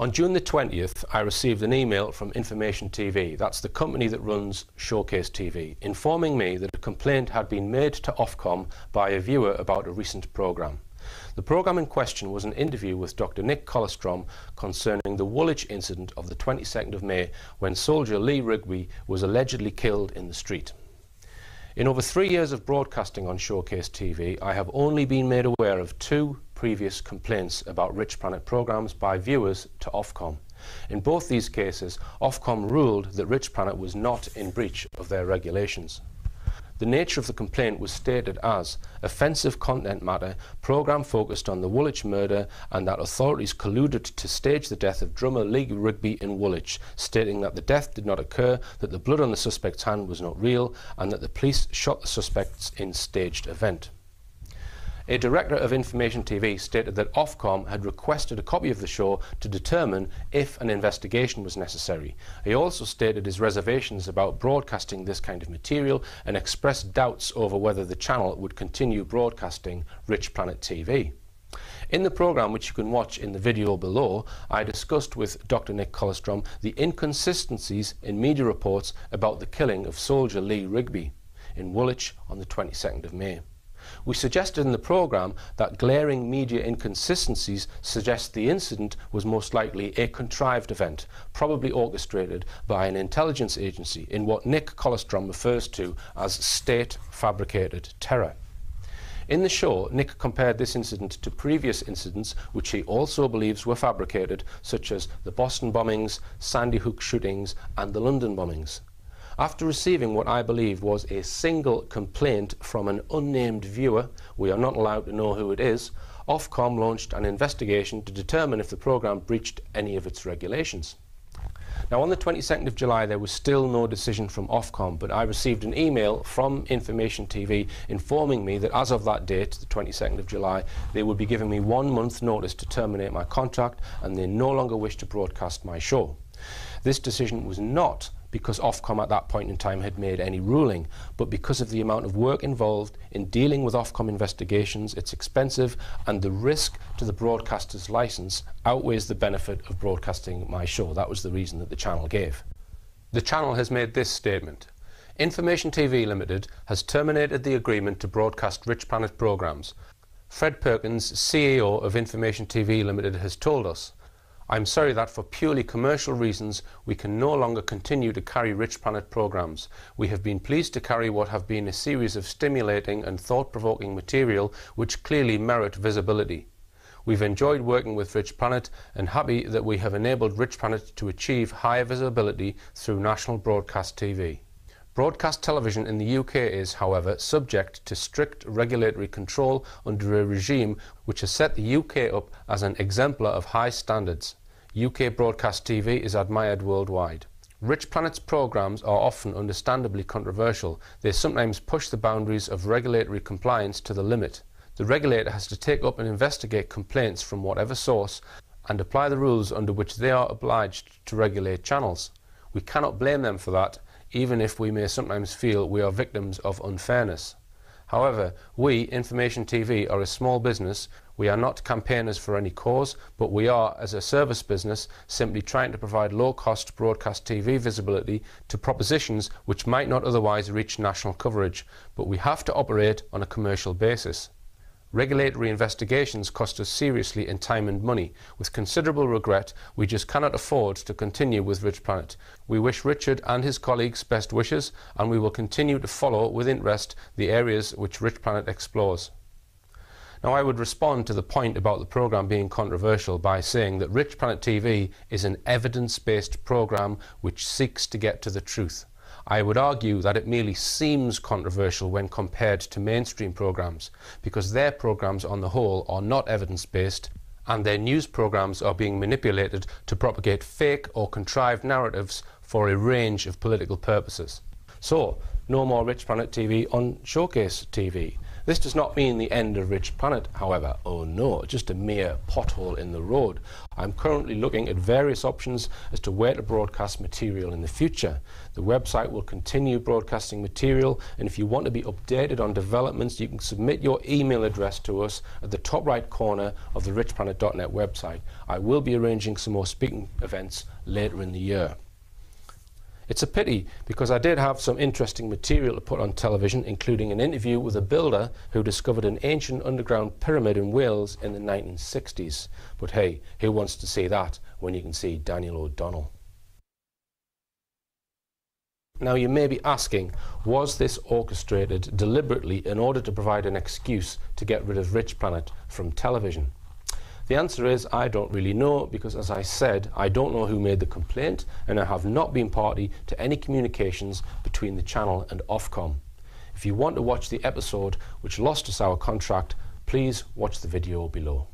On June the 20th, I received an email from Information TV, that's the company that runs Showcase TV, informing me that a complaint had been made to Ofcom by a viewer about a recent programme. The programme in question was an interview with Dr. Nick Colostrom concerning the Woolwich incident of the 22nd of May when soldier Lee Rigby was allegedly killed in the street. In over 3 years of broadcasting on Showcase TV, I have only been made aware of 2 previous complaints about Richplanet programmes by viewers to Ofcom. In both these cases, Ofcom ruled that Richplanet was not in breach of their regulations. The nature of the complaint was stated as offensive content matter, programme focused on the Woolwich murder, and that authorities colluded to stage the death of drummer Lee Rigby in Woolwich, stating that the death did not occur, that the blood on the suspect's hand was not real, and that the police shot the suspects in staged event. A director of Information TV stated that Ofcom had requested a copy of the show to determine if an investigation was necessary. He also stated his reservations about broadcasting this kind of material and expressed doubts over whether the channel would continue broadcasting Richplanet TV. In the programme, which you can watch in the video below, I discussed with Dr. Nick Colostrom the inconsistencies in media reports about the killing of soldier Lee Rigby in Woolwich on the 22nd of May. We suggested in the programme that glaring media inconsistencies suggest the incident was most likely a contrived event, probably orchestrated by an intelligence agency in what Nick Colostrom refers to as state-fabricated terror. In the show, Nick compared this incident to previous incidents which he also believes were fabricated, such as the Boston bombings, Sandy Hook shootings and the London bombings. After receiving what I believe was a single complaint from an unnamed viewer, we are not allowed to know who it is, Ofcom launched an investigation to determine if the programme breached any of its regulations. Now, on the 22nd of July there was still no decision from Ofcom, but I received an email from Information TV informing me that as of that date, the 22nd of July, they would be giving me 1 month notice to terminate my contract and they no longer wish to broadcast my show. This decision was not because Ofcom at that point in time had made any ruling, but because of the amount of work involved in dealing with Ofcom investigations. It's expensive and the risk to the broadcaster's licence outweighs the benefit of broadcasting my show. That was the reason that the channel gave. The channel has made this statement: Information TV Limited has terminated the agreement to broadcast Richplanet programmes. Fred Perkins, CEO of Information TV Limited, has told us, I'm sorry that for purely commercial reasons we can no longer continue to carry Richplanet programmes. We have been pleased to carry what have been a series of stimulating and thought-provoking material which clearly merit visibility. We've enjoyed working with Richplanet and happy that we have enabled Richplanet to achieve higher visibility through national broadcast TV. Broadcast television in the UK is, however, subject to strict regulatory control under a regime which has set the UK up as an exemplar of high standards. UK broadcast TV is admired worldwide. Richplanet's programmes are often understandably controversial. They sometimes push the boundaries of regulatory compliance to the limit. The regulator has to take up and investigate complaints from whatever source and apply the rules under which they are obliged to regulate channels. We cannot blame them for that, even if we may sometimes feel we are victims of unfairness. However, we, Information TV, are a small business. We are not campaigners for any cause, but we are, as a service business, simply trying to provide low-cost broadcast TV visibility to propositions which might not otherwise reach national coverage, but we have to operate on a commercial basis. Regulatory investigations cost us seriously in time and money. With considerable regret, we just cannot afford to continue with Richplanet. We wish Richard and his colleagues best wishes, and we will continue to follow with interest the areas which Richplanet explores. Now, I would respond to the point about the programme being controversial by saying that Richplanet TV is an evidence-based programme which seeks to get to the truth. I would argue that it merely seems controversial when compared to mainstream programmes, because their programmes on the whole are not evidence-based and their news programmes are being manipulated to propagate fake or contrived narratives for a range of political purposes. So, no more Richplanet TV on Showcase TV. This does not mean the end of Richplanet, however. Oh no, just a mere pothole in the road. I'm currently looking at various options as to where to broadcast material in the future. The website will continue broadcasting material, and if you want to be updated on developments, you can submit your email address to us at the top right corner of the richplanet.net website. I will be arranging some more speaking events later in the year. It's a pity, because I did have some interesting material to put on television, including an interview with a builder who discovered an ancient underground pyramid in Wales in the 1960s. But hey, who wants to see that when you can see Daniel O'Donnell? Now you may be asking, was this orchestrated deliberately in order to provide an excuse to get rid of Richplanet from television? The answer is I don't really know, because as I said, I don't know who made the complaint, and I have not been party to any communications between the channel and Ofcom. If you want to watch the episode which lost us our contract, please watch the video below.